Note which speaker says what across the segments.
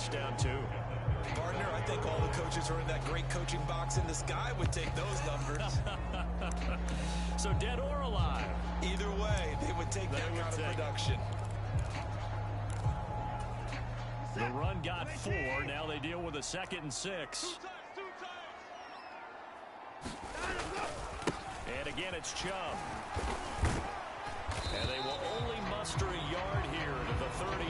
Speaker 1: first down, too.
Speaker 2: Partner, I think all the coaches who are in that great coaching box in the sky would take those numbers.
Speaker 1: So dead or alive?
Speaker 2: Either way, they would take that kind of production.
Speaker 1: The run got 4. Now they deal with a 2nd and 6. And again, it's Chubb. And they will only muster a yard here to the 38.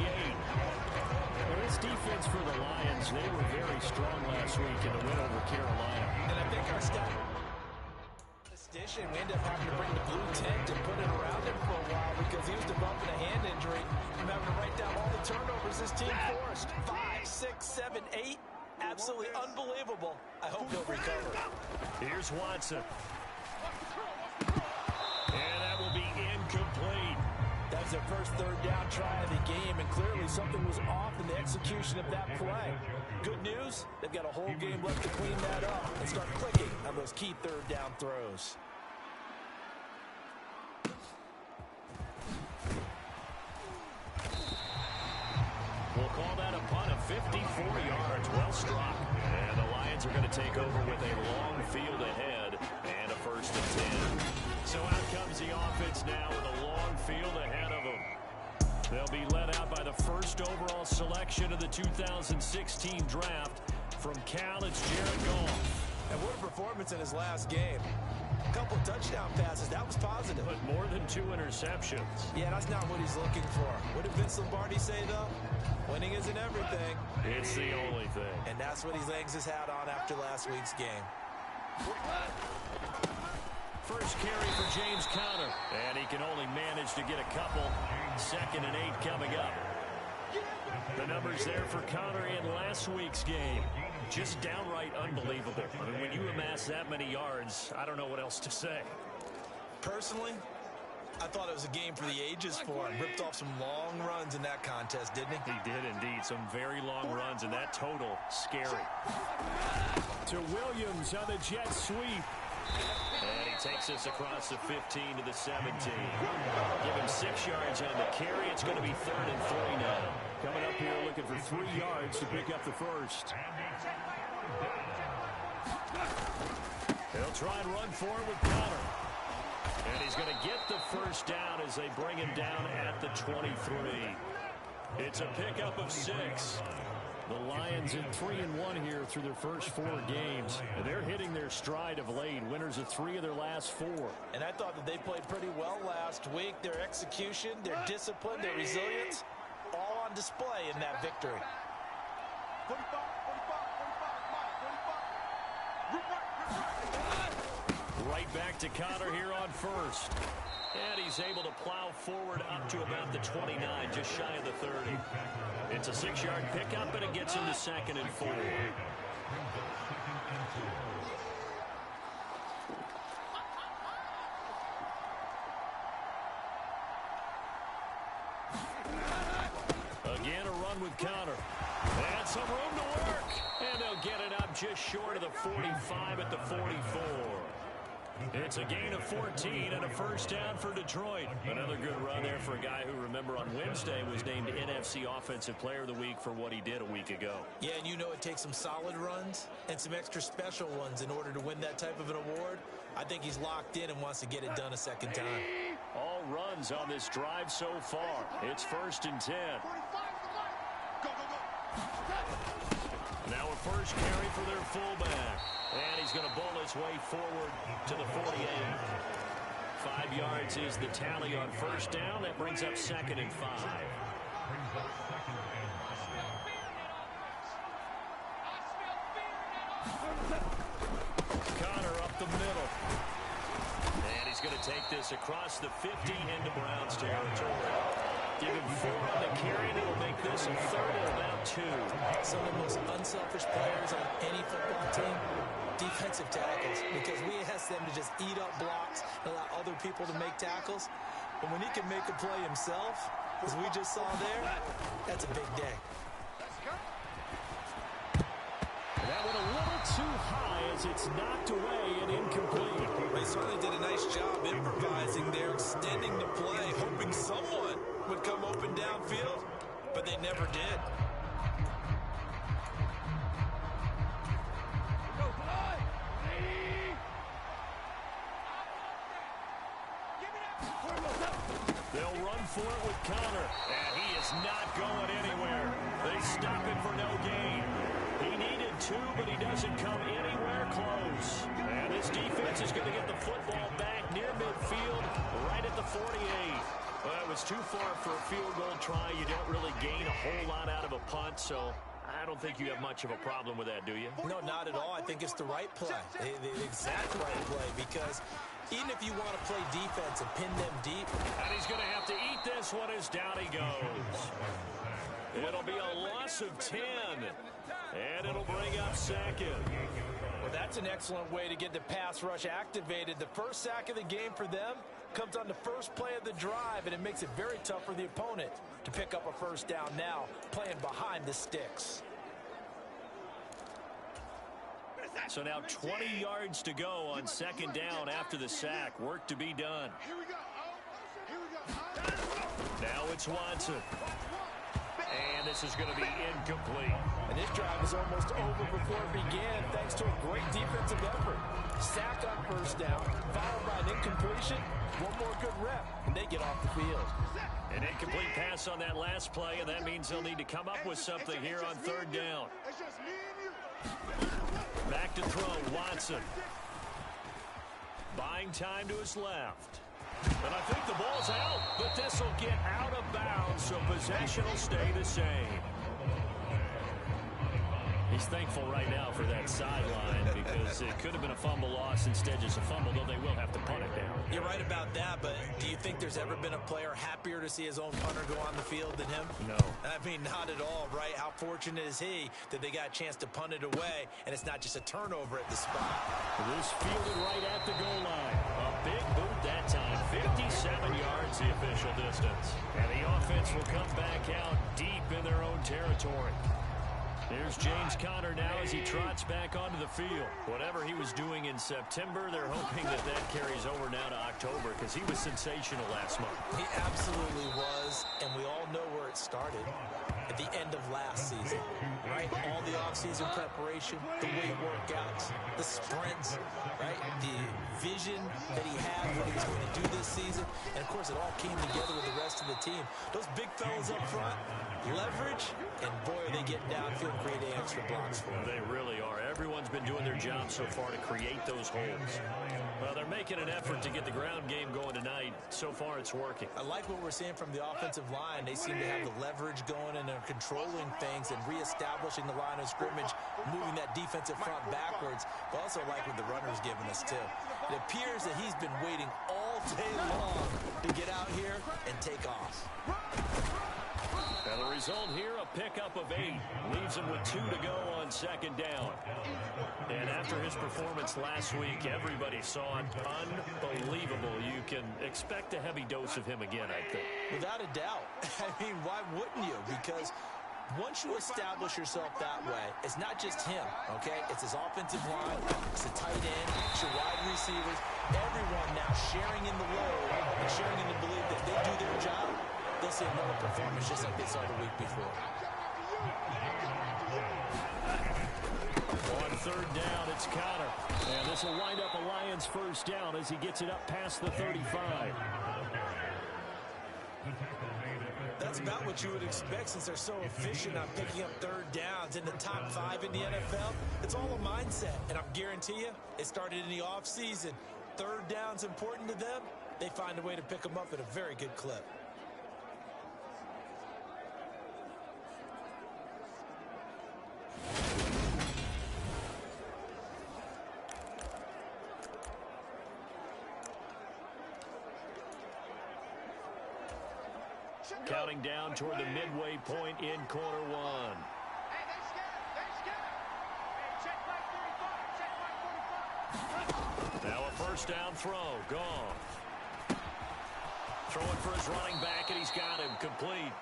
Speaker 1: Well, this defense for the Lions, they were very strong last week in the win over Carolina.
Speaker 2: And I think our stat we ended up having to bring the blue tent and put it around him for a while because he was developing a hand injury from having to write down all the turnovers this team forced. 5, 6, 7, 8. Absolutely unbelievable. I hope he'll recover.
Speaker 1: Here's Watson. And that will be incomplete.
Speaker 2: That's their first third down try of the game, and clearly something was off in the execution of that play. Good news, they've got a whole game left to clean that up and start clicking on those key third down throws.
Speaker 1: We'll call that a punt of 54 yards. Well struck. And the Lions are going to take over with a long field ahead and a 1st and 10. So out comes the offense now with a long field ahead of them. They'll be led out by the first overall selection of the 2016 draft. From Cal, it's Jared Goff.
Speaker 2: And what a performance in his last game. A couple touchdown passes, that was positive.
Speaker 1: But more than 2 interceptions.
Speaker 2: Yeah, that's not what he's looking for. What did Vince Lombardi say, though? Winning isn't everything.
Speaker 1: It's the only thing.
Speaker 2: And that's what he hangs his hat on after last week's game.
Speaker 1: First carry for James Conner. And he can only manage to get a couple. 2nd and 8 coming up. The numbers there for Conner in last week's game. Just downright unbelievable. I mean, when you amass that many yards, I don't know what else to say.
Speaker 2: Personally, I thought it was a game for the ages for him. Ripped off some long runs in that contest, didn't he?
Speaker 1: He did indeed. Some very long runs, and that total, scary. To Williams on the jet sweep. And he takes this across the 15 to the 17. Give him 6 yards on the carry. It's going to be 3rd and 3 now. Coming up here looking for 3 yards to pick up the first. He'll try and run forward with Conner. And he's going to get the first down as they bring him down at the 23. It's a pickup of 6. The Lions in 3-1 here through their first 4 games. And they're hitting their stride of late. Winners of 3 of their last 4.
Speaker 2: And I thought that they played pretty well last week. Their execution, their discipline, their resilience, all on display in that victory.
Speaker 1: Right back to Conner here on first. And he's able to plow forward up to about the 29, just shy of the 30. It's a 6-yard pickup, and it gets him to 2nd and 4. Again, a run with Conner. And some room to work. And they'll get it up just short of the 45 at the 44. It's a gain of 14 and a first down for Detroit. Another good run there for a guy who, remember, on Wednesday was named NFC Offensive Player of the Week for what he did a week ago.
Speaker 2: Yeah, and you know it takes some solid runs and some extra special ones in order to win that type of an award. I think he's locked in and wants to get it done a second time.
Speaker 1: All runs on this drive so far. It's 1st and 10. Now a first carry for their fullback. And he's going to bowl his way forward to the 48. 5 yards is the tally on first down. That brings up 2nd and 5. Conner up the middle. And he's going to take this across the 50 into Browns territory. Give him 4 on the carry, and it'll make this a 3rd and about 2.
Speaker 2: Some of the most unselfish players on any football team, defensive tackles, because we ask them to just eat up blocks and allow other people to make tackles. But when he can make a play himself, as we just saw there, that's a big day.
Speaker 1: That went a little too high as it's knocked away and incomplete.
Speaker 2: They certainly did a nice job improvising there, extending the play, hoping someone would come open downfield, but they never did.
Speaker 1: They'll run for it with Connor, and he is not going anywhere. They stop it for no gain. He needed 2, but he doesn't come anywhere close. And this defense is going to get the football back near midfield, right at the 48. Well, it was too far for a field goal try. You don't really gain a whole lot out of a punt, so I don't think you have much of a problem with that, do you?
Speaker 2: No, not at all. I think it's the right play, the exact right play, because even if you want to play defense and pin them deep.
Speaker 1: And he's going to have to eat this one as down he goes. It'll be a loss of 10, and it'll bring up second.
Speaker 2: Well, that's an excellent way to get the pass rush activated. The first sack of the game for them comes on the first play of the drive, and it makes it very tough for the opponent to pick up a first down now, playing behind the sticks.
Speaker 1: So now 20 yards to go on second down after the sack. Work to be done. Now it's Watson. And this is going to be incomplete.
Speaker 2: And this drive is almost over before it began, thanks to a great defensive effort. Sack on first down, followed by an incompletion. One more good rep, and they get off the field.
Speaker 1: An incomplete pass on that last play, and that means they'll need to come up with something here on third down. Back to throw, Watson. Buying time to his left. And I think the ball's out, but this will get out of bounds, so possession will stay the same. He's thankful right now for that sideline because it could have been a fumble loss, instead just a fumble, though they will have to punt it down.
Speaker 2: You're right about that, but do you think there's ever been a player happier to see his own punter go on the field than him?
Speaker 1: No.
Speaker 2: I mean, not at all, right? How fortunate is he that they got a chance to punt it away, and it's not just a turnover at the spot.
Speaker 1: This fielded right at the goal line. A big boot that time, 57 yards the official distance. And the offense will come back out deep in their own territory. Here's James Conner now as he trots back onto the field. Whatever he was doing in September, they're hoping that that carries over now to October because he was sensational last month.
Speaker 2: He absolutely was, and we all know where it started. At the end of last season, right? All the offseason preparation, the weight workouts, the sprints, right? The vision that he had what he was going to do this season. And, of course, it all came together with the rest of the team. Those big fellas up front, leverage, and, boy, are they getting downfield and creating extra blocks for them.
Speaker 1: They really are. Everyone's been doing their job so far to create those holes. Well, they're making an effort to get the ground game going tonight. So far, it's working.
Speaker 2: I like what we're seeing from the offensive line. They seem to have the leverage going, and they're controlling things and reestablishing the line of scrimmage, moving that defensive front backwards. But also like what the runner's giving us, too. It appears that he's been waiting all day long to get out here and take off.
Speaker 1: And the result here, a pickup of 8. Leaves him with 2 to go on second down. And after his performance last week, everybody saw it unbelievable. You can expect a heavy dose of him again, I think.
Speaker 2: Without a doubt. I mean, why wouldn't you? Because once you establish yourself that way, it's not just him, okay? It's his offensive line, it's the tight end, it's your wide receivers, everyone now sharing in the load and sharing in the belief that they do their job. They'll see another performance just like they saw the week before.
Speaker 1: On third down, it's Conner. And this will wind up a Lions first down as he gets it up past the 35.
Speaker 2: That's about what you would expect since they're so efficient on picking up third downs in the top 5 in the NFL. It's all a mindset, and I guarantee you, it started in the offseason. Third down's important to them. They find a way to pick them up at a very good clip.
Speaker 1: Counting down toward the midway point in quarter 1. Now a first down throw. Gone. Throwing for his running back, and he's got him complete.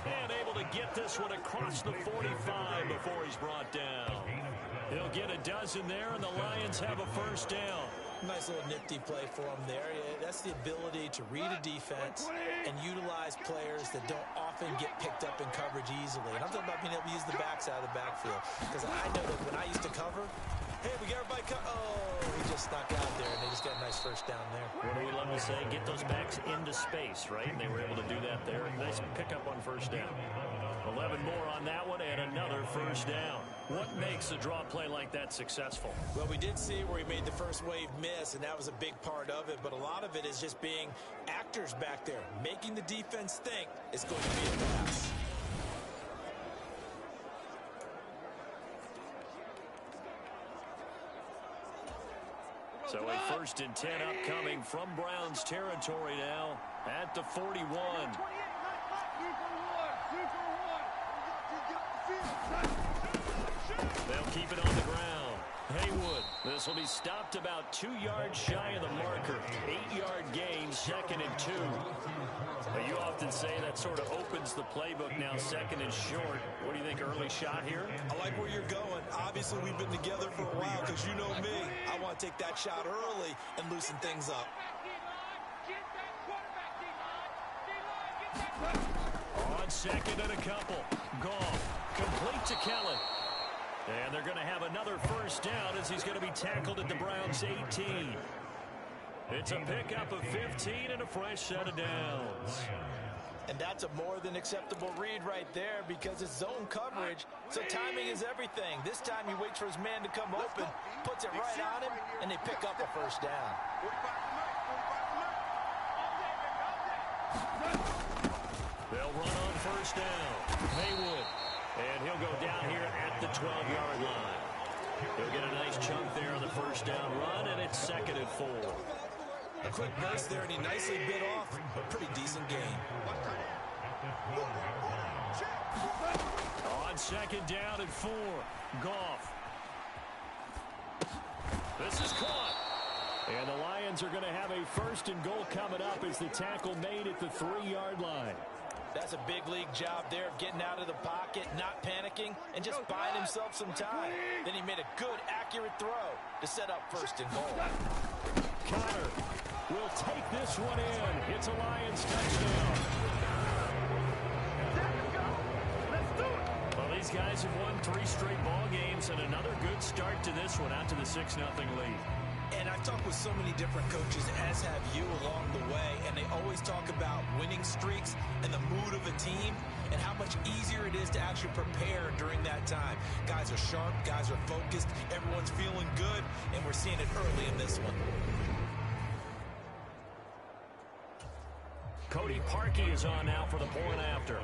Speaker 1: And able to get this one across the 45 before he's brought down. He'll get a dozen there, and the Lions have a first down.
Speaker 2: Nice little nifty play for him there. That's the ability to read a defense and utilize players that don't often get picked up in coverage easily. And I'm talking about being able to use the backside of the backfield. Because I know that when I used to cover, Hey, we got everybody cut. Oh, he just snuck out there, and they just got a nice first down there.
Speaker 1: What do we love to say? Get those backs into space, right? And they were able to do that there. Nice pickup on first down. 11 more on that one and another first down. What makes a draw play like that successful?
Speaker 2: Well, we did see where he made the first wave miss, and that was a big part of it. But a lot of it is just being actors back there, making the defense think it's going to be a pass.
Speaker 1: So a 1st and 10 upcoming from Browns territory now at the 41. They'll keep it on the ground. Haywood. This will be stopped about 2 yards shy of the marker. 8-yard gain, 2nd and 2. Now, you often say that sort of opens the playbook now, 2nd and short. What do you think, early shot here?
Speaker 2: I like where you're going. Obviously, we've been together for a while because you know me. I want to take that shot early and loosen things up.
Speaker 1: On 2nd and a couple. Goff. Complete to Kellen. And they're going to have another first down as he's going to be tackled at the Browns' 18. It's a pickup of 15 and a fresh set of downs.
Speaker 2: And that's a more than acceptable read right there because it's zone coverage, so timing is everything. This time he waits for his man to come open, puts it right on him, and they pick up a first down.
Speaker 1: They'll run on first down. Haywood. And he'll go down here at the 12-yard line. He'll get a nice chunk there on the first down run, and it's 2nd and 4.
Speaker 2: A quick burst there, and he nicely bit off a pretty decent gain.
Speaker 1: On 2nd down and 4, Goff. This is caught. And the Lions are going to have a 1st and goal coming up as the tackle made at the 3-yard line.
Speaker 2: That's a big league job there of getting out of the pocket, not panicking, and just buying himself some time. Then he made a good, accurate throw to set up 1st and goal.
Speaker 1: Connor will take this one in. It's a Lions touchdown.
Speaker 3: Let's do it.
Speaker 1: Well, these guys have won 3 straight ball games and another good start to this one out to the 6-0 lead.
Speaker 2: And I've talked with so many different coaches, as have you along the way, and they always talk about winning streaks and the mood of a team and how much easier it is to actually prepare during that time. Guys are sharp, guys are focused, everyone's feeling good, and we're seeing it early in this one.
Speaker 1: Cody Parkey is on now for the point after.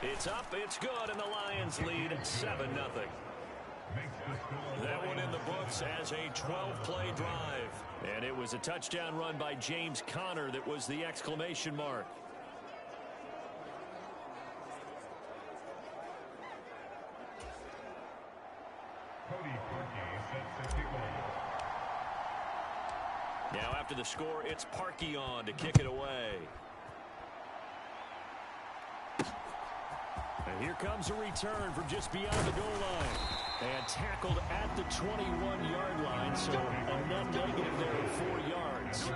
Speaker 1: It's up, it's good, and the Lions lead 7-0. That one in the books as a 12-play drive. And it was a touchdown run by James Conner that was the exclamation mark. Now after the score, it's Parkey on to kick it away. And here comes a return from just beyond the goal line. And tackled at the 21-yard line, so a net negative there of 4 yards.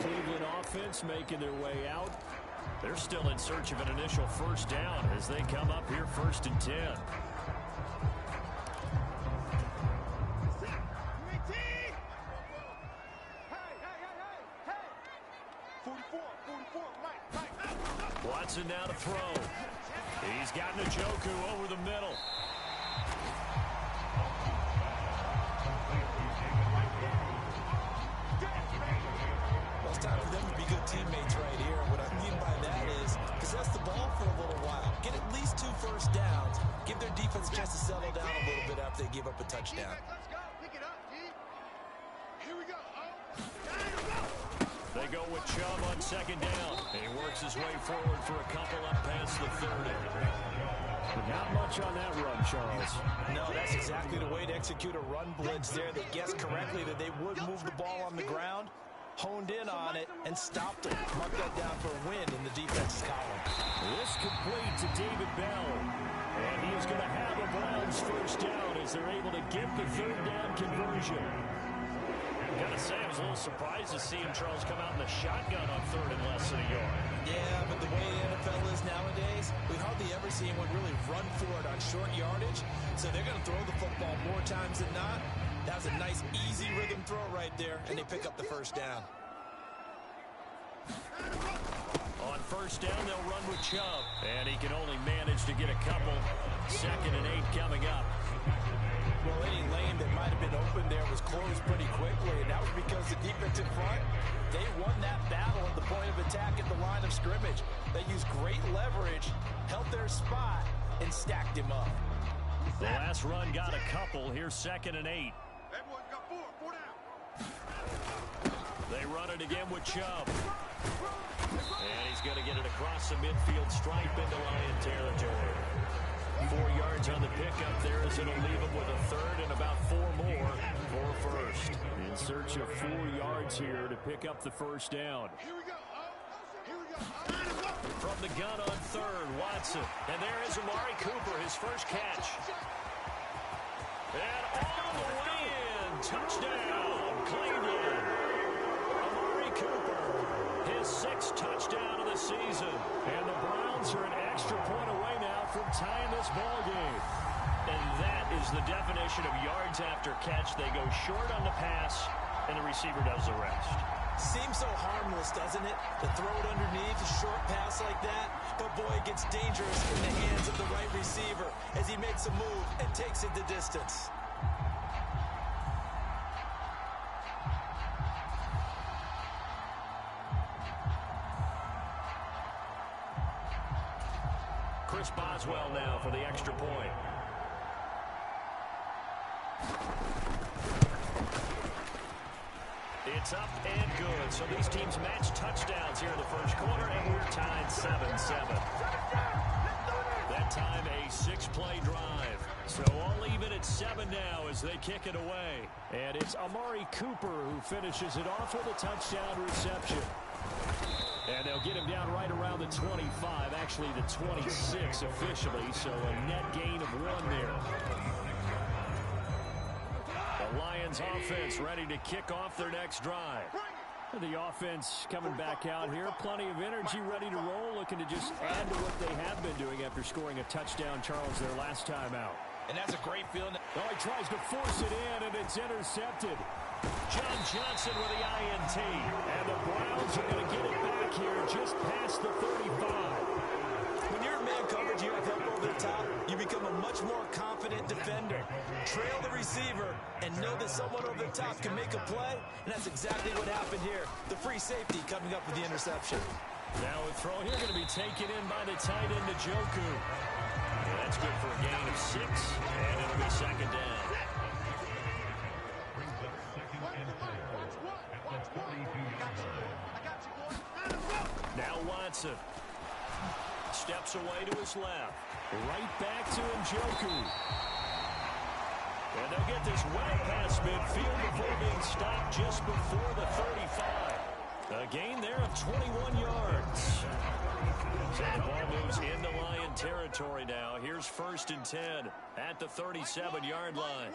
Speaker 1: Cleveland offense making their way out. They're still in search of an initial first down as they come up here 1st and 10. Watson now to throw. He's got Njoku over the middle.
Speaker 2: Well, it's time for them to be good teammates right here. What I mean by that is possess the ball for a little while. Get at least 2 first downs. Give their defense a chance to settle down a little bit after they give up a touchdown.
Speaker 3: Let's go. Pick it up, G. Here we go.
Speaker 1: They go with Chubb on 2nd down. He works his way forward for a couple up past the 30. But not much on that run, Charles.
Speaker 2: No, that's exactly the way to execute a run blitz there. They guessed correctly that they would move the ball on the ground, honed in on it, and stopped it. Mark that down for a win in the defense's column.
Speaker 1: This complete to David Bell. And he is going to have a Browns first down as they're able to get the 3rd down conversion. Gotta say, I was a little surprised to see him, Charles, come out in the shotgun on third and less than a yard.
Speaker 2: Yeah, but the way the NFL is nowadays, we hardly ever see anyone really run for it on short yardage. So they're going to throw the football more times than not. That was a nice, easy rhythm throw right there, and they pick up the first down.
Speaker 1: On first down, they'll run with Chubb. And he can only manage to get a couple. 2nd and 8 coming up.
Speaker 2: Well, any lane that might have been open there was closed pretty quickly, and that was because the defensive front, they won that battle at the point of attack at the line of scrimmage. They used great leverage, held their spot, and stacked him up.
Speaker 1: The last run got a couple. Here's 2nd and 8.
Speaker 3: Everyone's got four down.
Speaker 1: They run it again with Chubb. And he's going to get it across the midfield stripe into Lion territory. 4 yards on the pickup there as it'll leave him with a third and about 4 more for first. In search of 4 yards here to pick up the first down.
Speaker 3: Here we go. Here we go.
Speaker 1: From the gun on third, Watson. And there is Amari Cooper, his first catch. And all the way in. Touchdown, Cleveland. Amari Cooper, his 6th touchdown of the season. And the Browns are an extra point away now from tying this ball game. And that is the definition of yards after catch. They go short on the pass, and the receiver does the rest.
Speaker 2: Seems so harmless, doesn't it? To throw it underneath a short pass like that. But boy, it gets dangerous in the hands of the right receiver as he makes a move and takes it the distance.
Speaker 1: Chris Boswell now for the extra point. It's up and good. So these teams match touchdowns here in the first quarter, and we're tied 7-7. That time a 6-play drive. So all even at 7 now as they kick it away. And it's Amari Cooper who finishes it off with a touchdown reception. And they'll get him down right around the 25, actually the 26 officially, so a net gain of 1 there. The Lions offense ready to kick off their next drive. The offense coming back out here, plenty of energy, ready to roll, looking to just add to what they have been doing after scoring a touchdown, Charles, their last time out.
Speaker 2: And that's a great feeling.
Speaker 1: Oh, he tries to force it in, and it's intercepted. John Johnson with the INT. And the Browns are going to get it back here just past the 35.
Speaker 2: When you're in man coverage, you have help over the top, you become a much more confident defender. Trail the receiver and know that someone over the top can make a play, and that's exactly what happened here. The free safety coming up with the interception.
Speaker 1: Now a throw here going to be taken in by the tight end, Njoku. That's good for a gain of 6, and it'll be 2nd down. Now Watson steps away to his left. Right back to Njoku. And they'll get this well past midfield before being stopped just before the 35. A gain there of 21 yards. So the ball moves into Lion territory now. Here's 1st and 10 at the 37-yard line.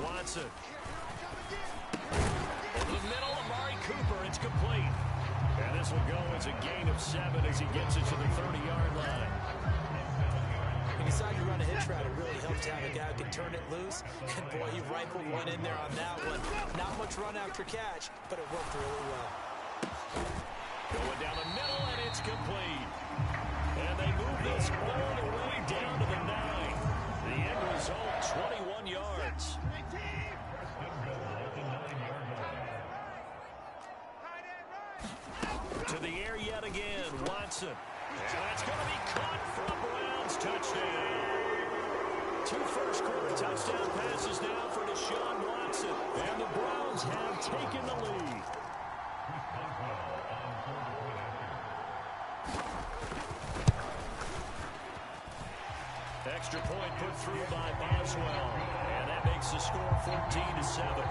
Speaker 1: Watson. Over the middle, Amari Cooper. It's complete. And this will go as a gain of 7 as he gets it to the 30-yard line.
Speaker 2: When you decide to run a hitch route, it really helps to have a guy who can turn it loose. And boy, he rifled one in there on that one. Not much run after catch, but it worked really well.
Speaker 1: Going down the middle, and it's complete. And they move this all the way down to the 9. The end result, 21 yards. To the air yet again, Watson. And that's going to be caught for a Browns touchdown. 2 first-quarter touchdown passes now for Deshaun Watson. And the Browns have taken the lead. Extra point put through by Boswell. And that makes the score 14-7.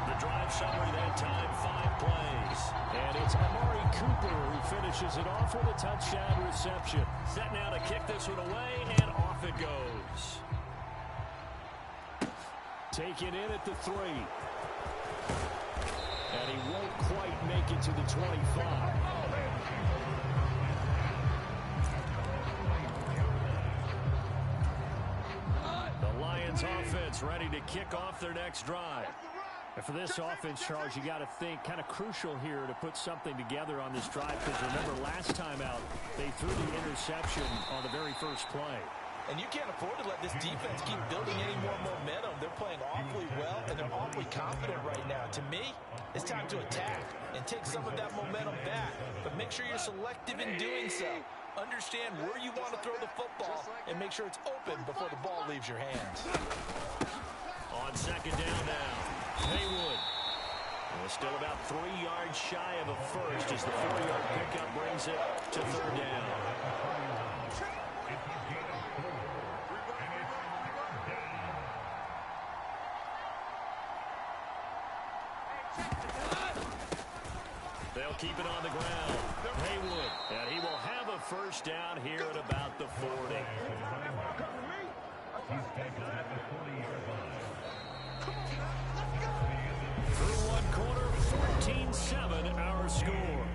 Speaker 1: The drive summary that time, 5 plays. And it's Amari Cooper who finishes it off with a touchdown reception. Set now to kick this one away, and off it goes. Taken in at the 3. And he won't quite make it to the 25. The Lions offense ready to kick off their next drive. And for this offense, Charles, you got to think kind of crucial here to put something together on this drive, because remember last time out they threw the interception on the very first play.
Speaker 2: And you can't afford to let this defense keep building any more momentum. They're playing awfully well, and they're awfully confident right now. To me, it's time to attack and take some of that momentum back. But make sure you're selective in doing so. Understand where you want to throw the football and make sure it's open before the ball leaves your hands.
Speaker 1: On second down now, Haywood. Well, still about 3 yards shy of a first as the 4-yard pickup brings it to third down. They'll keep it on the ground. Haywood, and he will have a first down here at about the 40. Through one quarter, 14-7 our score.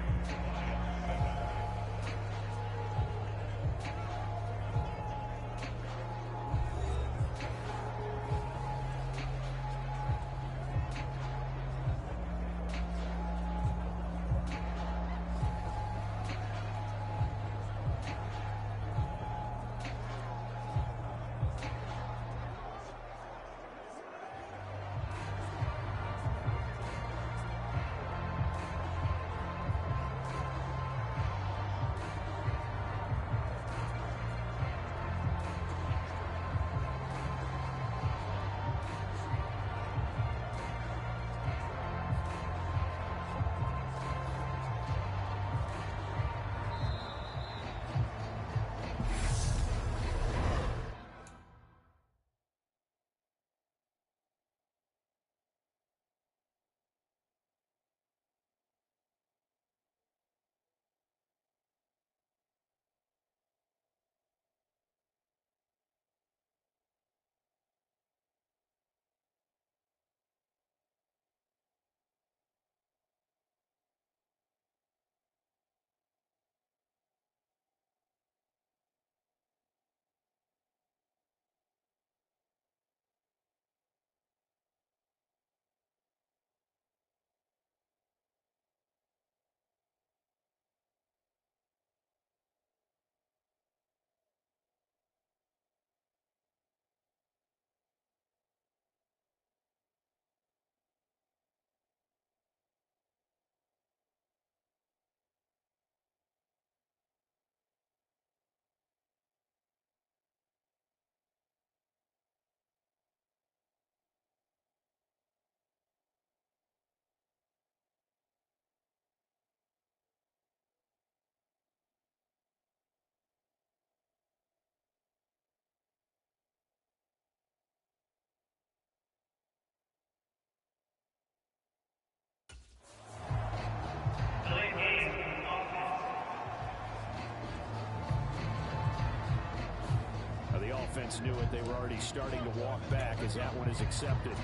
Speaker 1: The offense knew it. They were already starting to walk back as that one is accepted.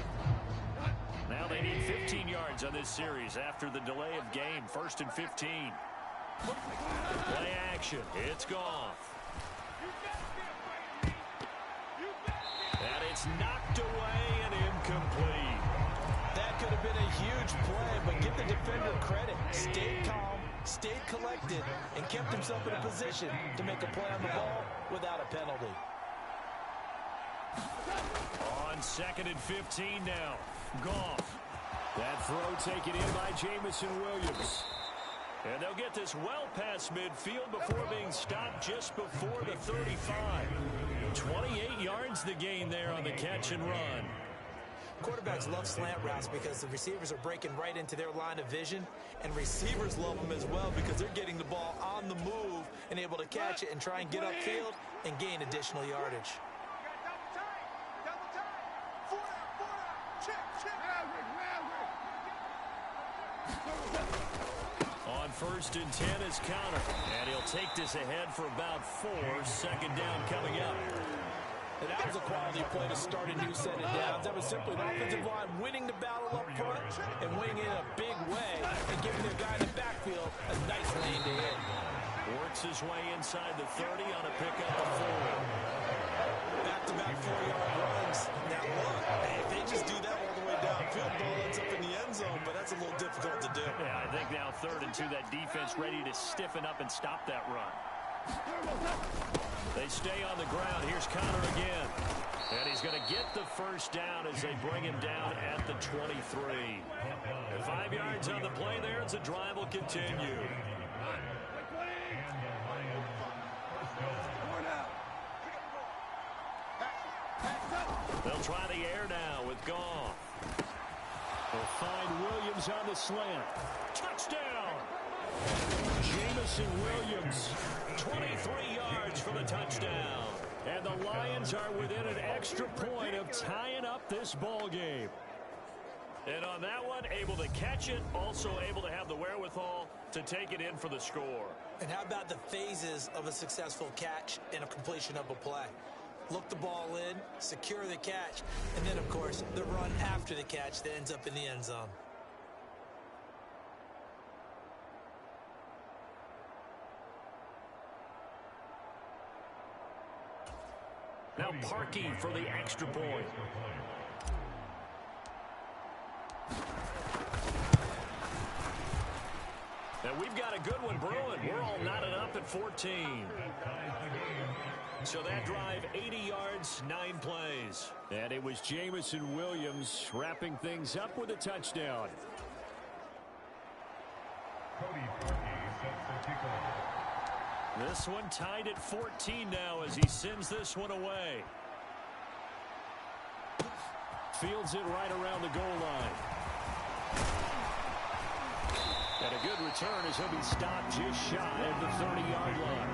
Speaker 1: Now they need 15 yards on this series after the delay of game. 1st and 15. Play action. It's gone. And it's knocked away and incomplete.
Speaker 2: That could have been a huge play, but give the defender credit. Stayed calm, stayed collected, and kept himself in a position to make a play on the ball without a penalty.
Speaker 1: On 2nd and 15 now. Goff. That throw taken in by Jamison Williams. And they'll get this well past midfield before being stopped just before the 35. 28 yards the gain there on the catch and run.
Speaker 2: Quarterbacks love slant routes because the receivers are breaking right into their line of vision, and receivers love them as well because they're getting the ball on the move and able to catch it and try and get upfield and gain additional yardage.
Speaker 1: On 1st and 10 is counter, and he'll take this ahead for about 4. 2nd down coming up.
Speaker 2: And that was a quality play to start a new set of downs. That was simply an offensive line winning the battle up front and winning in a big way and giving their guy in the backfield a nice lane to hit.
Speaker 1: Works his way inside the 30 on a pickup of 4.
Speaker 2: Back-to-back 4-yard runs. Now look, hey, if they just do that all the way downfield, ball ends up in the end zone, but that's a little difficult to do.
Speaker 1: Yeah, I think now 3rd and 2, that defense ready to stiffen up and stop that run. They stay on the ground. Here's Connor again. And he's going to get the first down as they bring him down at the 23. 5 yards on the play there as the drive will continue. They'll try the air now with Goff. They'll find Williams on the slant. Touchdown! Jamison Williams, 23 yards for the touchdown. And the Lions are within an extra point of tying up this ball game. And on that one, able to catch it, also able to have the wherewithal to take it in for the score.
Speaker 2: And how about the phases of a successful catch and a completion of a play? Look the ball in, secure the catch, and then, of course, the run after the catch that ends up in the end zone.
Speaker 1: Now Parkey for the extra point. And we've got a good one brewing. We're all knotted up at 14. So that drive, 80 yards, 9 plays. And it was Jamison Williams wrapping things up with a touchdown. This one tied at 14 now as he sends this one away. Fields it right around the goal line. And a good return as he'll be stopped just shy of the 30-yard line.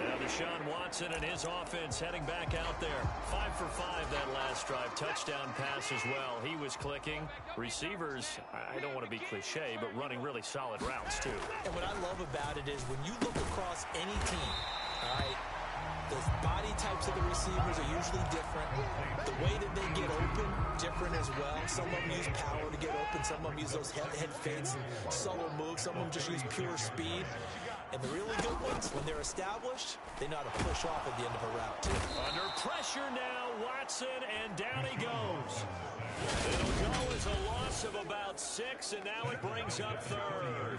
Speaker 1: Now Deshaun Watson and his offense heading back out there. 5 for 5 that last drive. Touchdown pass as well. He was clicking. Receivers, I don't want to be cliche, but running really solid routes too.
Speaker 2: And what I love about it is when you look across any team, all right, the body types of the receivers are usually different. The way that they get open, different as well. Some of them use power to get open. Some of them use those head fakes and subtle moves. Some of them just use pure speed. And the really good ones, when they're established, they know how to push off at the end of a route, too.
Speaker 1: Under pressure now, Watson, and down he goes. It'll go as a loss of about 6, and now it brings up 3rd.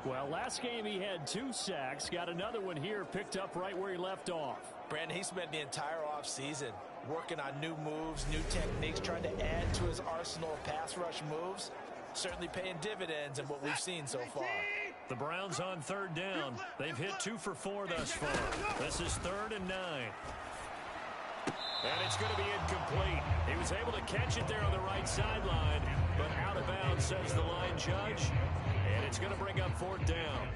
Speaker 1: Well, last game he had 2 sacks. Got another one here, picked up right where he left off.
Speaker 2: Brandon, he spent the entire offseason working on new moves, new techniques, trying to add to his arsenal of pass rush moves. Certainly paying dividends in what we've seen so far.
Speaker 1: The Browns on 3rd down. They've hit 2 for 4 thus far. This is 3rd and 9. And it's going to be incomplete. He was able to catch it there on the right sideline, but out of bounds, says the line judge. And it's going to bring up 4th down.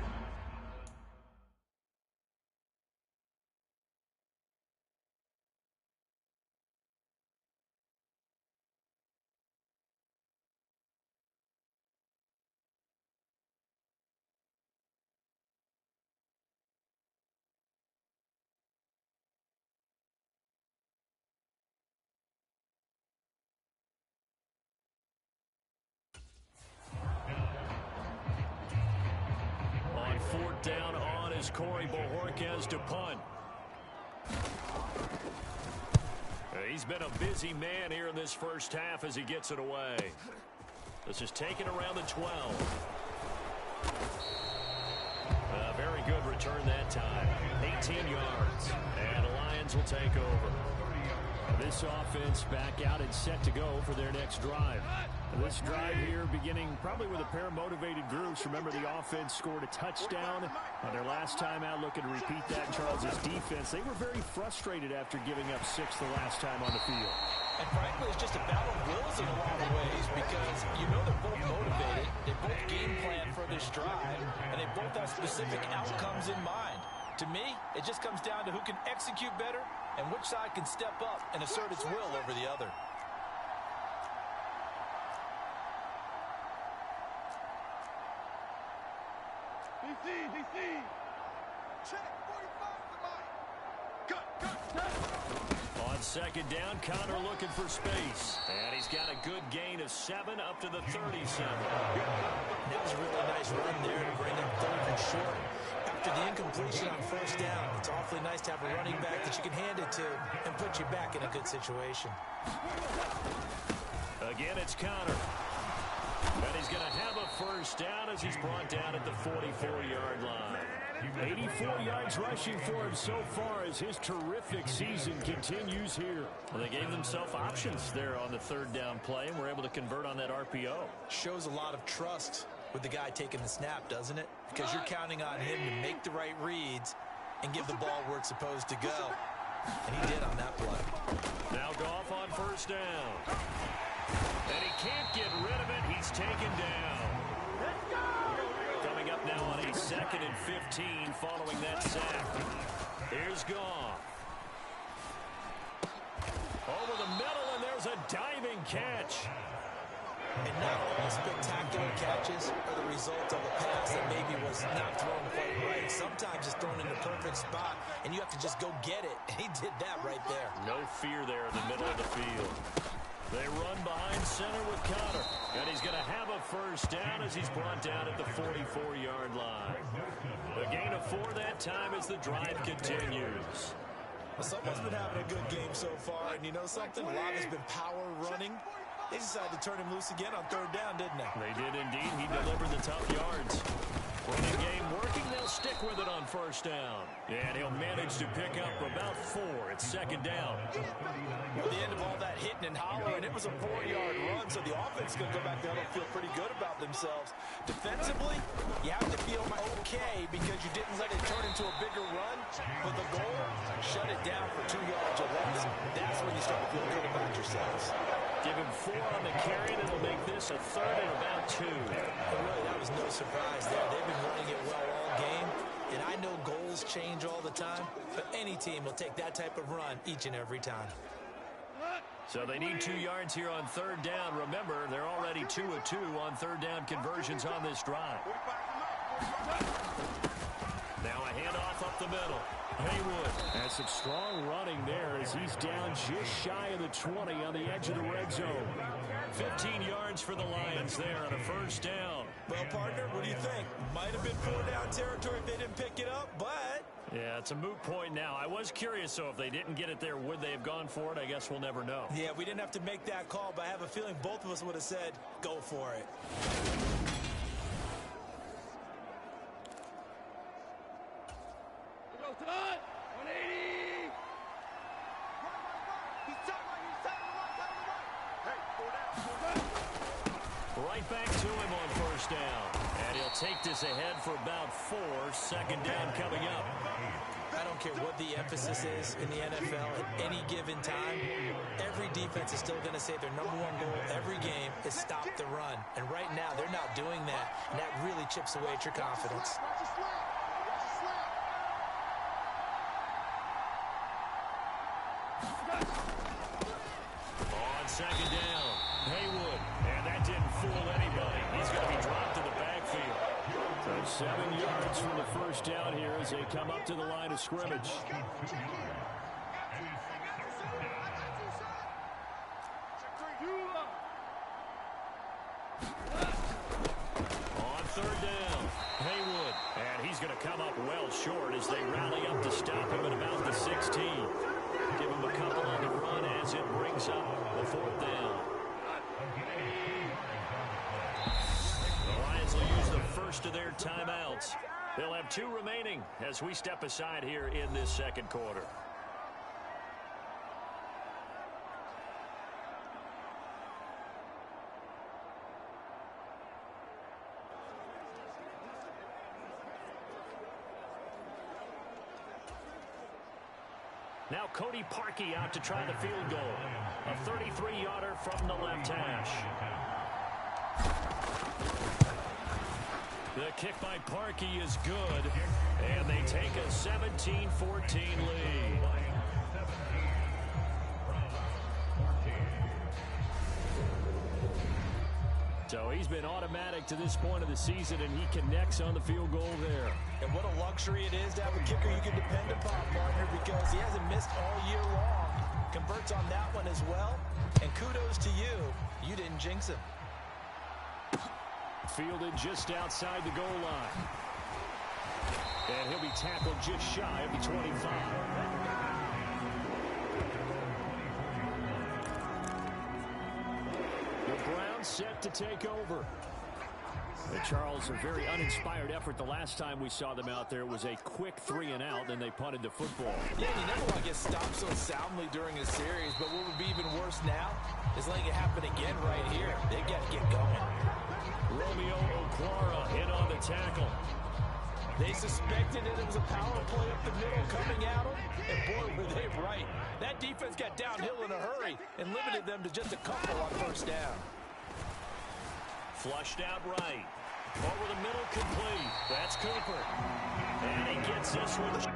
Speaker 1: On 4th down on is Corey Bojorquez to punt. He's been a busy man here in this first half as he gets it away. This is taken around the 12. A very good return that time. 18 yards. And the Lions will take over. This offense back out and set to go for their next drive. This drive here beginning probably with a pair of motivated groups. Remember, the offense scored a touchdown on their last time out, looking to repeat that in Charles's defense. They were very frustrated after giving up 6 the last time on the field.
Speaker 2: And frankly, it's just a battle of wills in a lot of ways because you know they're both motivated. They both game plan for this drive, and they both have specific outcomes in mind. To me, it just comes down to who can execute better and which side can step up and assert its will over the other.
Speaker 3: DC! Check. 45 to Mike. Cut.
Speaker 1: On second down, Connor looking for space. And he's got a good gain of 7 up to the 37.
Speaker 2: That was a really nice run there to bring up 3rd and short. After the incompletion on first down, it's awfully nice to have a running back that you can hand it to and put you back in a good situation.
Speaker 1: Again, it's Connor. And he's going to have a first down as he's brought down at the 44-yard line. 84 yards rushing for him so far as his terrific season continues here. Well, they gave themselves options there on the 3rd down play and were able to convert on that RPO.
Speaker 2: Shows a lot of trust with the guy taking the snap, doesn't it? Because you're counting on him to make the right reads and give the ball where it's supposed to go. And he did on that play.
Speaker 1: Now Goff on first down. And he can't get rid of it. He's taken down. Coming up now on a 2nd and 15 following that sack. Here's Goff. Over the middle, and there's a diving catch.
Speaker 2: And not all the spectacular catches are the result of a pass that maybe was not thrown quite right. Sometimes it's thrown in the perfect spot, and you have to just go get it. And he did that right there.
Speaker 1: No fear there in the middle of the field. They run behind center with Connor. And he's going to have a first down as he's brought down at the 44-yard line. A gain of 4 that time as the drive continues.
Speaker 2: Well, someone's been having a good game so far. And you know something? A lot has been power running. They decided to turn him loose again on 3rd down, didn't they?
Speaker 1: They did indeed. He delivered the tough yards. Running game working. They'll stick with it on first down. And he'll manage to pick up about 4. It's 2nd down.
Speaker 2: At the end of all that hitting and hollering, it was a 4-yard run, so the offense is going to go back down and feel pretty good about themselves. Defensively, you have to feel okay because you didn't let it turn into a bigger run, but the goal, shut it down for 2 yards or less. That's when you start to feel good about yourselves.
Speaker 1: Give him 4 on the carry, and it'll make this a 3rd and about 2.
Speaker 2: But really, that was no surprise there. They've been running it well all game, and I know goals change all the time, but any team will take that type of run each and every time.
Speaker 1: So they need 2 yards here on 3rd down. Remember, they're already 2 of 2 on 3rd down conversions on this drive. Now a handoff up the middle. Haywood has some strong running there as he's down just shy of the 20 on the edge of the red zone. 15 yards for the Lions there on a first down.
Speaker 2: Well, partner, what do you think? Might have been 4-down territory if they didn't pick it up, but...
Speaker 1: Yeah, it's a moot point now. I was curious, so if they didn't get it there, would they have gone for it? I guess we'll never know.
Speaker 2: Yeah, we didn't have to make that call, but I have a feeling both of us would have said, go for it.
Speaker 1: Right back to him on first down. And he'll take this ahead for about 4. 2nd down coming up.
Speaker 2: I don't care what the emphasis is in the NFL at any given time. Every defense is still going to say their #1 goal every game is stop the run. And right now, they're not doing that. And that really chips away at your confidence.
Speaker 1: On 2nd down, Haywood. And that didn't fool anybody. He's going to be dropped to the backfield. So 7 yards from the first down here as they come up to the line of scrimmage. On 3rd down, Haywood. And he's going to come up well short as they rally up to stop him at about the 16. Give him a couple on the run as it brings up the 4th down. The Lions will use the first of their timeouts. They'll have 2 remaining as we step aside here in this 2nd quarter. Now Cody Parkey out to try the field goal. A 33-yarder from the left hash. The kick by Parkey is good, and they take a 17-14 lead. So he's been automatic to this point of the season, and he connects on the field goal there.
Speaker 2: And what a luxury it is to have a kicker you can depend upon, partner, because he hasn't missed all year long. Converts on that one as well. And kudos to you. You didn't jinx him.
Speaker 1: Fielded just outside the goal line. And he'll be tackled just shy of the 25. The Browns set to take over. And Charles, a very uninspired effort the last time we saw them out there. It was a quick 3-and-out, and they punted the football.
Speaker 2: Yeah, you never want to get stopped so soundly during a series, but what would be even worse now is letting it happen again right here. They've got to get going.
Speaker 1: Romeo Okwara hit on the tackle.
Speaker 2: They suspected that it was a power play up the middle coming at them, and boy, were they right. That defense got downhill in a hurry and limited them to just a couple on first down.
Speaker 1: Flushed out right. Over the middle, complete. That's Cooper. And he gets this one.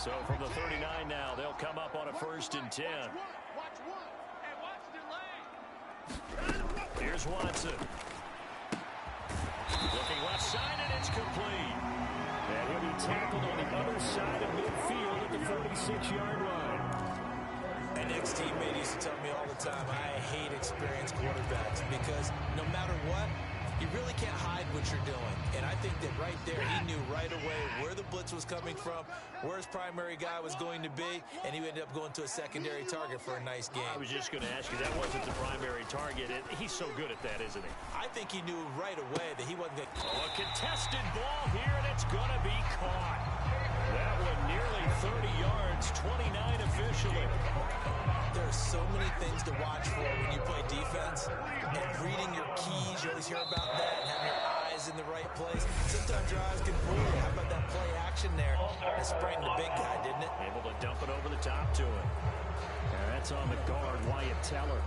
Speaker 1: So from the 39 now, they'll come up on a 1st and 10.
Speaker 3: Watch one. Hey, watch the lane.
Speaker 1: Here's Watson. Looking left side, and it's complete. And he'll be tackled on the other side of midfield at the 46-yard line.
Speaker 2: An ex-teammate used to tell me all the time, I hate experienced quarterbacks because no matter what, you really can't hide what you're doing. And I think that right there, he knew right away where the blitz was coming from, where his primary guy was going to be, and he ended up going to a secondary target for a nice game.
Speaker 1: I was just going to ask you, that wasn't the primary target. He's so good at that, isn't he?
Speaker 2: I think he knew right away that he wasn't going to...
Speaker 1: Oh, a contested ball here, and it's going to be caught. That one nearly 30 yards, 29 officially.
Speaker 2: There are so many things to watch for when you play defense. And reading your keys, you always hear about that, and having your eyes in the right place. Sometimes your eyes can fool you. How about that play action there? That sprang the big guy, didn't it?
Speaker 1: Able to dump it over the top to him. And that's on the guard, Wyatt Teller.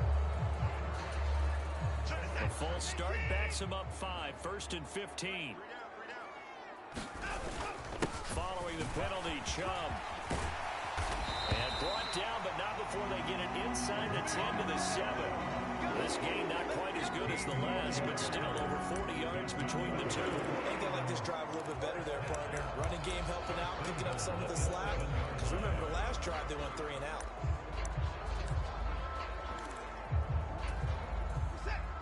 Speaker 1: The full start backs him up 5, 1st and 15. Following the penalty, Chubb. And brought down, but not before they get it inside the 10 to the 7. This game not quite as good as the last, but still over 40 yards between the two.
Speaker 2: I think I like this drive a little bit better there, partner. Running game helping out, picking up some of the slack. Because remember, the last drive, they went 3 and out.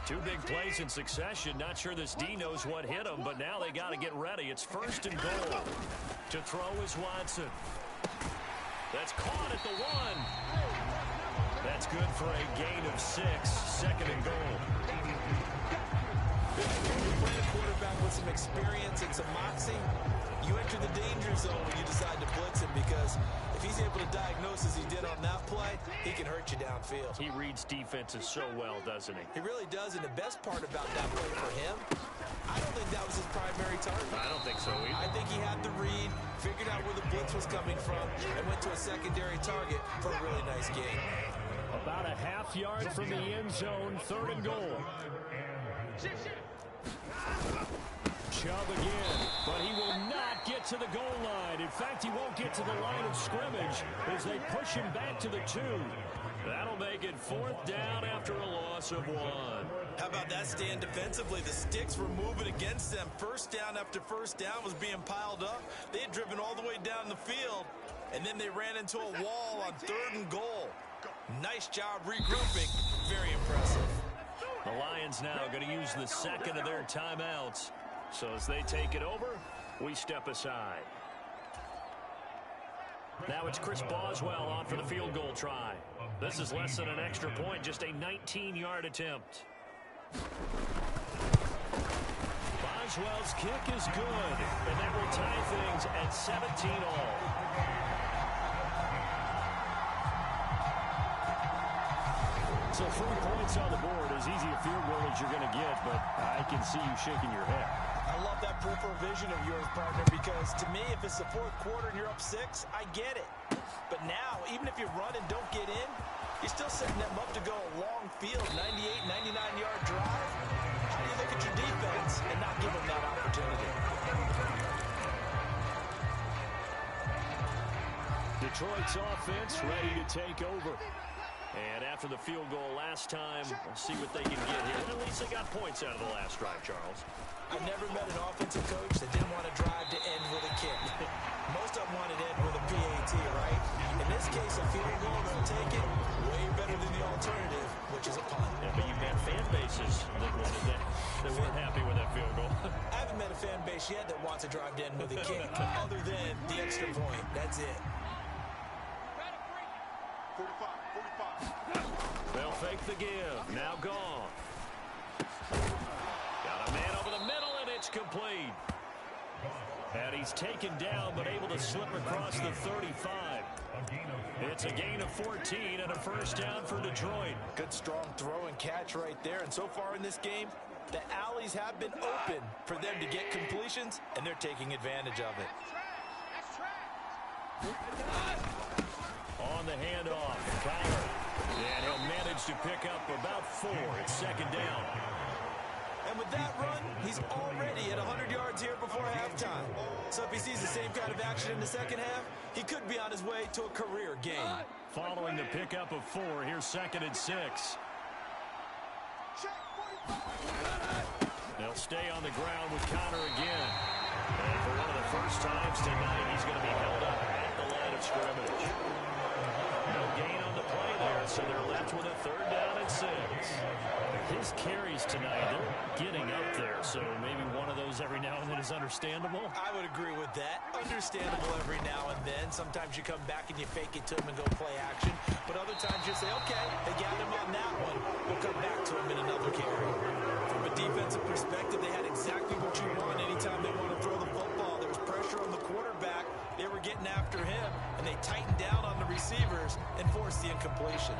Speaker 1: Two big plays in succession. Not sure this D knows what hit him, but now they got to get ready. It's 1st and goal. To throw is Watson. That's caught at the 1. That's good for a gain of 6. 2nd and goal.
Speaker 2: When you play a quarterback with some experience and some moxie, you enter the danger zone when you decide to blitz him, because if he's able to diagnose as he did on that play, he can hurt you downfield.
Speaker 1: He reads defenses so well, doesn't he?
Speaker 2: He really does, and the best part about that play for him, I don't think that was his primary target.
Speaker 1: I don't think so either.
Speaker 2: I think he had the read, figured out where the blitz was coming from, and went to a secondary target for a really nice game.
Speaker 1: About a half yard from the end zone, 3rd and goal. Chubb again, but he will not get to the goal line. In fact, he won't get to the line of scrimmage as they push him back to the 2. That'll make it 4th down after a loss of 1.
Speaker 2: How about that stand defensively? The sticks were moving against them. 1st down after 1st down was being piled up. They had driven all the way down the field, and then they ran into a wall on 3rd and goal. Nice job regrouping. Very impressive.
Speaker 1: The Lions now going to use the 2nd of their timeouts. So as they take it over, we step aside. Now it's Chris Boswell on for the field goal try. This is less than an extra point, just a 19-yard attempt. Boswell's kick is good, and that will tie things at 17 all. So 3 points on the board, as easy a field goal as you're going to get, but I can see you shaking your head.
Speaker 2: I love that peripheral vision of yours, partner, because to me, if it's the 4th quarter and you're up 6, I get it. But now, even if you run and don't get in, you're still setting them up to go a long field, 98, 99-yard drive. How do you look at your defense and not give them that opportunity?
Speaker 1: Detroit's offense ready to take over. And after the field goal last time, we'll see what they can get here. And at least they got points out of the last drive, Charles.
Speaker 2: I've never met an offensive coach that didn't want to drive to end with a kick. Most of them wanted to end with a PAT, right? In this case, a field goal, they'll take it way better than the alternative, which is a punt.
Speaker 1: Yeah, but you've had fan bases that wanted that. They weren't happy with that field goal.
Speaker 2: I haven't met a fan base yet that wants to drive to end with a kick, other than the extra point. That's it.
Speaker 3: 45.
Speaker 1: They'll fake the give. Now gone. Got a man over the middle, and it's complete. And he's taken down, but able to slip across the 35. It's a gain of 14 and a 1st down for Detroit.
Speaker 2: Good, strong throw and catch right there. And so far in this game, the alleys have been open for them to get completions, and they're taking advantage of it.
Speaker 1: On the handoff, Kyler. And he'll manage to pick up about 4. It's 2nd down.
Speaker 2: And And with that run, he's already at 100 yards here before halftime. So if he sees the same kind of action in the second half, he could be on his way to a career game.
Speaker 1: Following the pickup of 4, here's 2nd and 6. They'll stay on the ground with Connor again. And for one of the first times tonight, he's going to be held up at the line of scrimmage. No gain on the play there, so they're left with a 3rd down and 6. His carries tonight, they're getting up there, so maybe one of those every now and then is understandable.
Speaker 2: I would agree with that. Understandable every now and then. Sometimes you come back and you fake it to him and go play action. But other times you say, okay, they got him on that one. We'll come back to him in another carry. From a defensive perspective, they had exactly what you want anytime they want to throw the football. There was pressure on the quarterback. They were getting after him, and they tightened down on the receivers and forced the incompletion.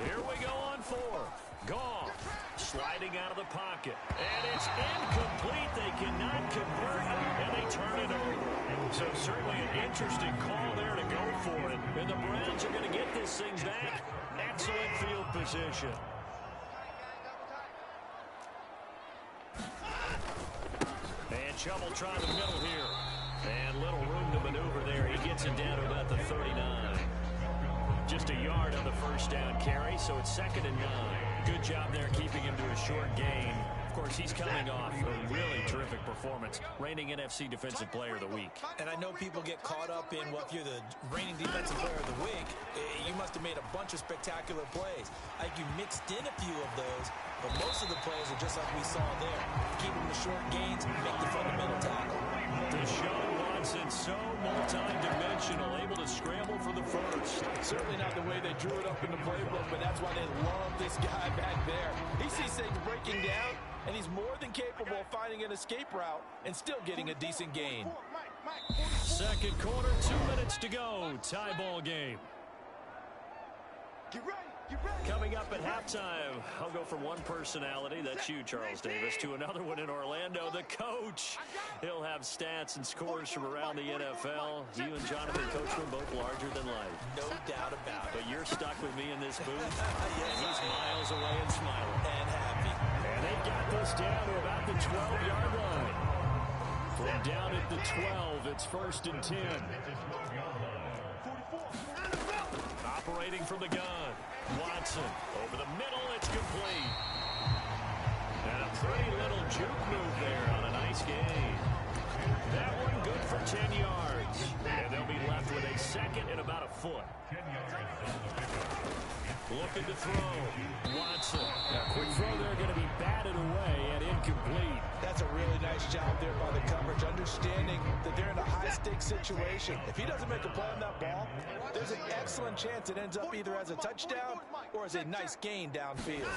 Speaker 1: Here we go on 4th. Gone. Sliding out of the pocket. And it's incomplete. They cannot convert, and they turn it over. So certainly an interesting call there to go for it. And the Browns are going to get this thing back. Excellent field position. And Chubb will try the middle here. And little room to maneuver there. He gets it down to about the 39. Just a yard on the first down carry, so it's 2nd and 9. Good job there keeping him to a short gain. Of course, he's coming off a really terrific performance, reigning NFC Defensive Player of the Week.
Speaker 2: And I know people get caught up in, well, if you're the reigning Defensive Player of the Week, you must have made a bunch of spectacular plays. I think you mixed in a few of those, but most of the plays are just like we saw there. Keep them to short gains, make the fundamental tackle.
Speaker 1: Deshaun Watson, so multi-dimensional, able to scramble for the first.
Speaker 2: Certainly not the way they drew it up in the playbook, but that's why they love this guy back there. He sees things breaking down, and he's more than capable of finding an escape route and still getting a decent gain.
Speaker 1: Second quarter, 2 minutes to go. Tie ball game.
Speaker 3: Get ready.
Speaker 1: Coming up at halftime, I'll go from one personality, that's you, Charles Davis, to another one in Orlando, the coach. He'll have stats and scores from around the NFL. You and Jonathan Coachman both larger than life.
Speaker 2: No doubt about it.
Speaker 1: But you're stuck with me in this booth, and he's miles away and smiling.
Speaker 2: And happy.
Speaker 1: And they've got this down to about the 12-yard line. From down at the 12, it's 1st and 10. Operating from the gun. Watson over the middle, it's complete. And a pretty little juke move there on a nice gain. That one good for 10 yards. And they'll be left with a 2nd and about a foot. Looking to throw. Watson. A quick throw there, going to be batted away and incomplete.
Speaker 2: That's a really nice job there by the coverage, understanding that they're in a high-stakes situation. If he doesn't make a play on that ball, there's an excellent chance it ends up either as a touchdown or as a nice gain downfield.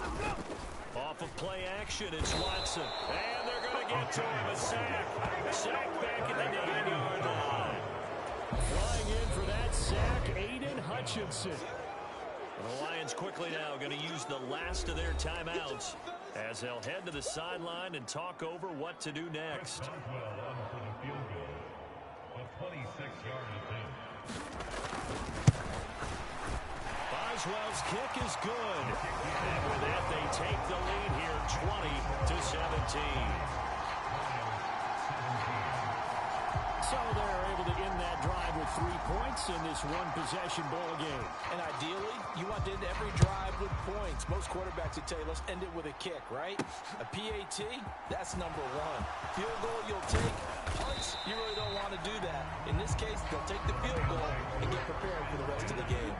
Speaker 1: Off of play action, it's Watson. And they're going to get to him. A sack. Sack back at the 9-yard line. Flying in for that sack, Aiden Hutchinson. And the Lions quickly now going to use the last of their timeouts as they'll head to the sideline and talk over what to do next. Boswell's kick is good. And with that, they take the lead here 20-17. So they're able to end that drive with 3 points in this one-possession ball game.
Speaker 2: And ideally, you want to end every drive with points. Most quarterbacks would tell you, let's end it with a kick, right? A PAT, that's number 1. Field goal, you'll take. Punts, you really don't want to do that. In this case, they'll take the field goal and get prepared for the rest of the game.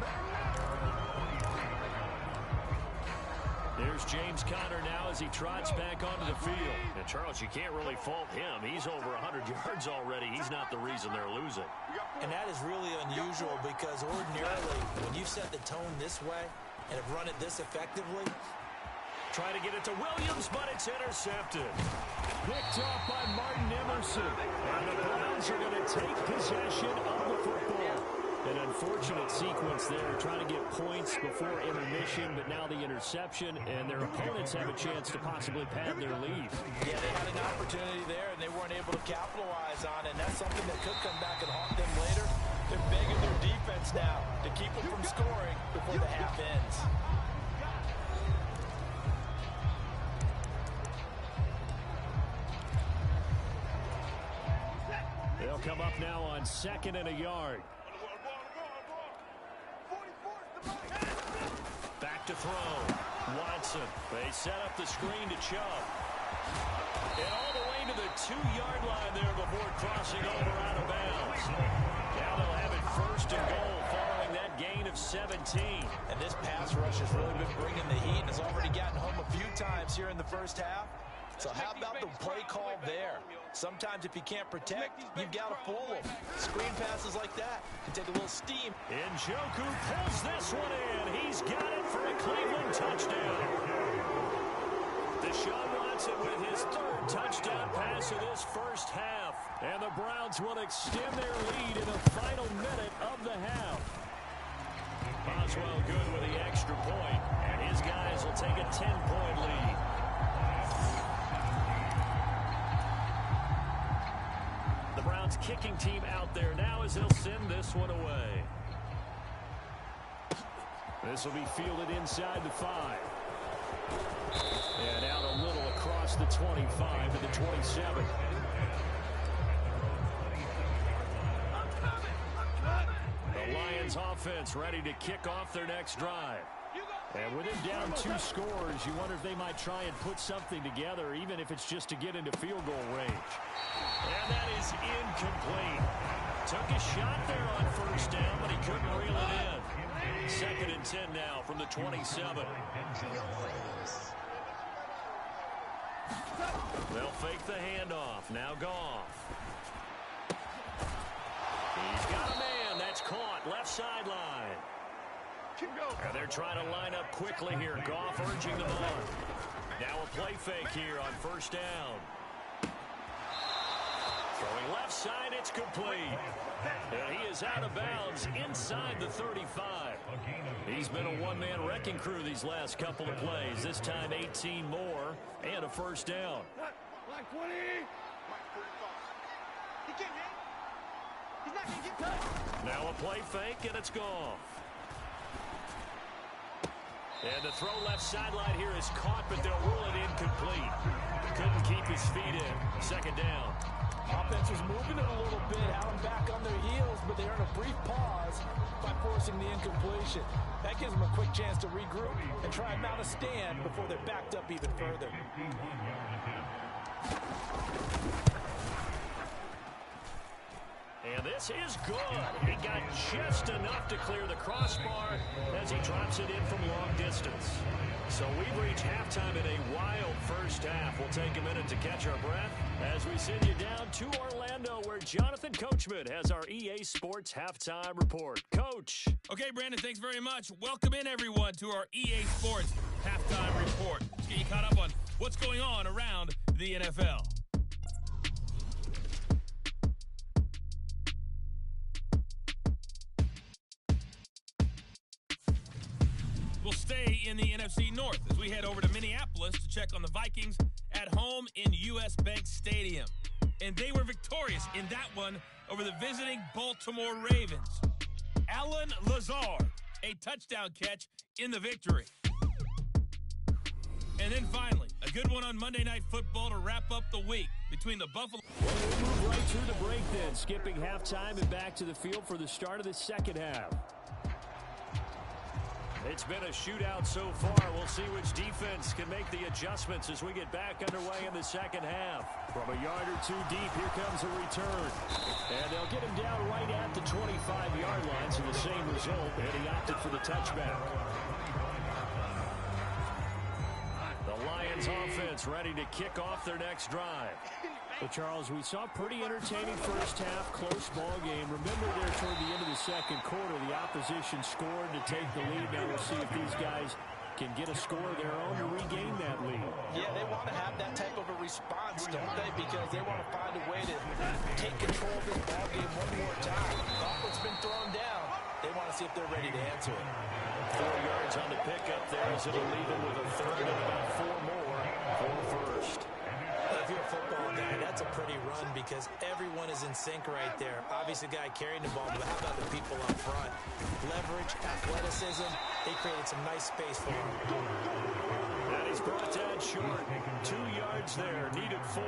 Speaker 1: There's James Conner now as he trots back onto the field. And Charles, you can't really fault him. He's over 100 yards already. He's not the reason they're losing.
Speaker 2: And that is really unusual because ordinarily, when you set the tone this way and have run it this effectively,
Speaker 1: try to get it to Williams, but it's intercepted. Picked off by Martin Emerson. And the Browns are going to take possession of the football. An unfortunate sequence there, trying to get points before intermission, but now the interception, and their opponents have a chance to possibly pad their lead.
Speaker 2: Yeah, they had an opportunity there, and they weren't able to capitalize on it, and that's something that could come back and haunt them later. They're begging their defense now to keep them from scoring before the half ends.
Speaker 1: They'll come up now on 2nd and a yard. Back to throw. Watson. They set up the screen to Chubb. And all the way to the 2-yard line there before crossing over out of bounds. Now they'll have it 1st and goal following that gain of 17.
Speaker 2: And this pass rush has really been bringing the heat and has already gotten home a few times here in the first half. So how about the play call there? Sometimes if you can't protect, you've got to fool them. Screen passes like that can take a little steam.
Speaker 1: Njoku pulls this one in. He's got it for a Cleveland touchdown. Deshaun Watson with his 3rd touchdown pass of this first half. And the Browns will extend their lead in the final minute of the half. Boswell good with the extra point, and his guys will take a 10-point lead. The Browns kicking team out there now as they'll send this one away. This will be fielded inside the 5. And out a little across the 25 to the 27. The Lions offense ready to kick off their next drive. And with him down 2 scores, you wonder if they might try and put something together, even if it's just to get into field goal range. And that is incomplete. Took a shot there on 1st down, but he couldn't reel it in. 2nd and 10 now from the 27. They'll fake the handoff. Now Goff. He's got a man. That's caught. Left sideline. And they're trying to line up quickly here. Goff urging them on. Now a play fake here on 1st down. Throwing left side, it's complete. And he is out of bounds inside the 35. He's been a one-man wrecking crew these last couple of plays. This time 18 more and a 1st down.
Speaker 3: Black 20. He can't hit. He's not going to get touched.
Speaker 1: Now a play fake, and it's gone. And the throw left sideline here is caught, but they'll rule it incomplete. Couldn't keep his feet in. 2nd down.
Speaker 2: Offense was moving it a little bit, had them back on their heels, but they earned a brief pause by forcing the incompletion. That gives them a quick chance to regroup and try and mount a stand before they're backed up even further.
Speaker 1: And this is good. He got just enough to clear the crossbar as he drops it in from long distance. So we've reached halftime in a wild first half. We'll take a minute to catch our breath as we send you down to Orlando, where Jonathan Coachman has our EA Sports Halftime Report. Coach.
Speaker 4: Okay, Brandon, thanks very much. Welcome in, everyone, to our EA Sports Halftime Report. Let's get you caught up on what's going on around the NFL. We'll stay in the NFC North as we head over to Minneapolis to check on the Vikings at home in U.S. Bank Stadium. And they were victorious in that one over the visiting Baltimore Ravens. Allen Lazard, a touchdown catch in the victory. And then finally, a good one on Monday Night Football to wrap up the week between the Buffalo...
Speaker 1: Well, we'll move right through the break then, skipping halftime and back to the field for the start of the second half. It's been a shootout so far. We'll see which defense can make the adjustments as we get back underway in the second half. From a yard or two deep, here comes a return. And they'll get him down right at the 25-yard line, so the same result, and he opted for the touchback. The Lions offense ready to kick off their next drive. Well, Charles, we saw a pretty entertaining first half, close ball game. Remember there toward the end of the second quarter, the opposition scored to take the lead. Now we'll see if these guys can get a score of their own to regain that lead.
Speaker 2: Yeah, they want to have that type of a response, don't they? Because they want to find a way to take control of this ball game one more time. Offense been thrown down. They want to see if they're ready to answer it.
Speaker 1: 4 yards on the pickup there as it'll leave them with a third and about 4 more for the first.
Speaker 2: If you're a football guy, that's a pretty run because everyone is in sync right there. Obviously, the guy carrying the ball, but how about the people up front? Leverage, athleticism, they created some nice space for him.
Speaker 1: And he's brought down short. 2 yards there, needed 4.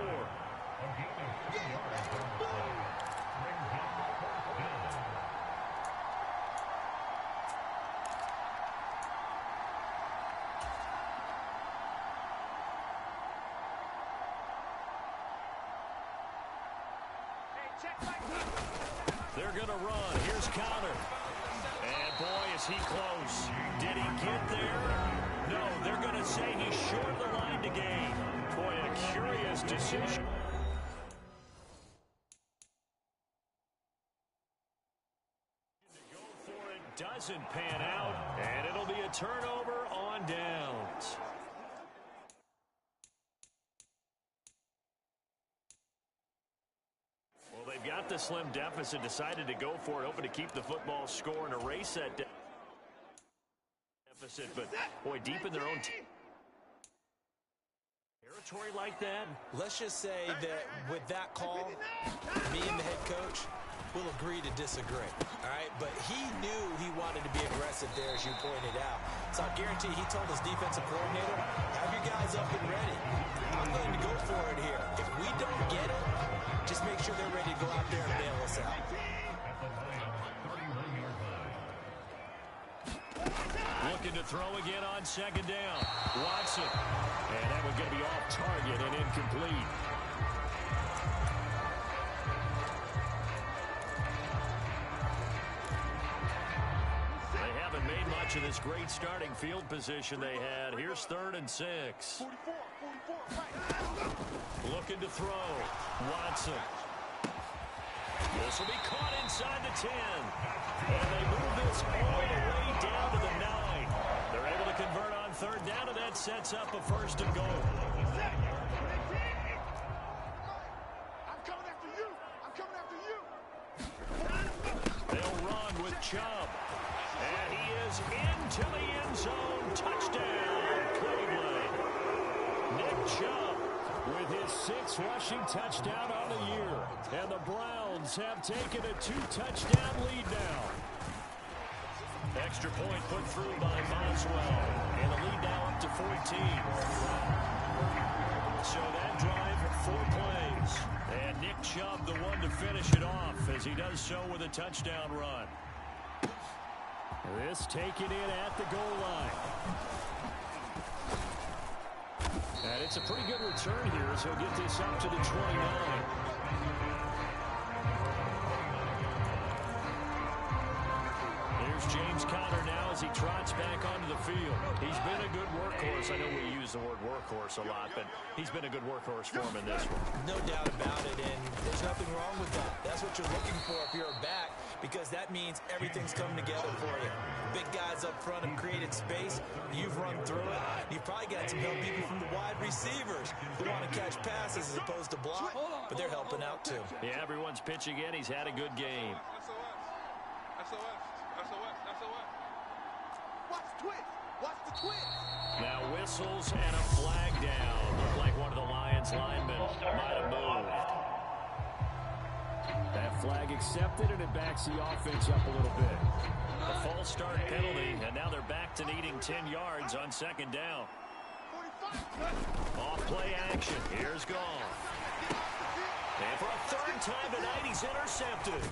Speaker 1: They're going to run. Here's counter. And boy, is he close. Did he get there? No, they're going to say he's short the line to gain. Boy, a curious decision. To go for it doesn't pan out, and it'll be a turnover on downs. Well, they've got the slim deficit, decided to go for it, hoping to keep the football score and erase that deficit. But, boy, deep in their own territory like that.
Speaker 2: Let's just say that with that call, me and the head coach will agree to disagree, all right? But he knew he wanted to be aggressive there, as you pointed out. So I guarantee he told his defensive coordinator, have your guys up and ready. I'm going to go for it here. If we don't get it, just make sure they're ready to go out there and bail us out.
Speaker 1: Looking to throw again on second down. Watson. And that one's going to be off target and incomplete. They haven't made much of this great starting field position they had. Here's 3rd and 6. Looking to throw. Watson. This will be caught inside the 10. And they move this all the way down to the 9. They're able to convert on 3rd down, and that sets up a 1st and goal.
Speaker 3: I'm coming after you. I'm coming after you.
Speaker 1: They'll run with Chubb. And he is into the end zone. Touchdown, Cleveland. Nick Chubb with his 6th rushing touchdown on the year. And the Browns have taken a 2-touchdown lead now. Extra point put through by Boswell. And the lead now up to 14. So that drive, 4 plays. And Nick Chubb, the one to finish it off, as he does so with a touchdown run. This taken in at the goal line. And it's a pretty good return here as he'll get this up to the 29. Here's James Conner now as he trots back onto the field. He's been a good workhorse. I know we use the word workhorse a lot, but he's been a good workhorse for him in this one.
Speaker 2: No doubt about it, and there's nothing wrong with that. That's what you're looking for if you're a back, because that means everything's coming together for you. Big guys up front have created space. You've run through it. You've probably got some help even from the wide receivers who want to catch passes as opposed to block, but they're helping out too.
Speaker 1: Yeah, everyone's pitching in. He's had a good game.
Speaker 3: Watch the twist. Watch the twist.
Speaker 1: Now whistles and a flag down. Looked like one of the Lions linemen might have moved. That flag accepted, and it backs the offense up a little bit. A false start penalty, and now they're back to needing 10 yards on 2nd down. Off play action. Here's Gone. And for a 3rd time tonight, he's intercepted.